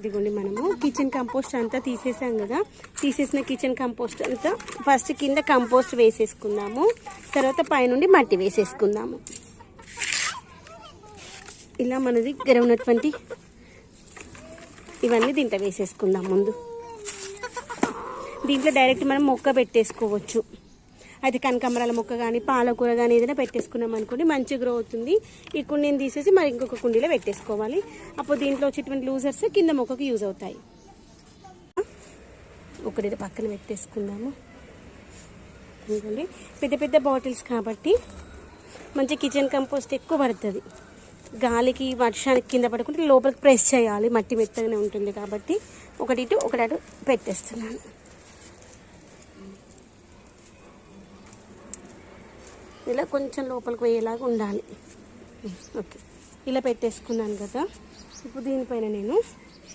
ఇదిగోండి మనము kitchen compost అంతా తీసేసాం కదా, తీసేసిన కిచెన్ కంపోస్ట్ అంతా ఫస్ట్ కింద కంపోస్ట్ వేసేసుకుందాము, తర్వాత పైనుండి మట్టి వేసేసుకుందాము. ఇలా మన దగ్గర ఉన్నటువంటి ఇవన్నీ దీంట్లో వేసేసుకుందాం. ముందు దీంట్లో డైరెక్ట్ మనం మొక్క పెట్టేసుకోవచ్చు. అయితే కనకాంబరాల మొక్క కానీ పాలకూర కానీ ఏదైనా పెట్టేసుకున్నాం అనుకోండి, మంచి గ్రో అవుతుంది. ఈ కుండీని తీసేసి మరి ఇంకొక కుండీలో పెట్టేసుకోవాలి. అప్పుడు దీంట్లో వచ్చేటువంటి లూజర్స్ కింద మొక్కకి యూజ్ అవుతాయి. ఒకటి పక్కన పెట్టేసుకుందాము. ఎందుకంటే పెద్ద పెద్ద బాటిల్స్ కాబట్టి మంచి కిచెన్ కంపోస్ట్ ఎక్కువ పడుతుంది. గాలికి వర్షానికి కింద పడకుండా లోపలికి ప్రెస్ చేయాలి, మట్టి మెత్తగానే ఉంటుంది కాబట్టి ఒకటి ఇటు ఒకటి అటు పెట్టేస్తున్నాను. ఇలా కొంచెం లోపలికి పోయేలాగా ఉండాలి. ఓకే, ఇలా పెట్టేసుకున్నాను కదా. ఇప్పుడు దీనిపైన నేను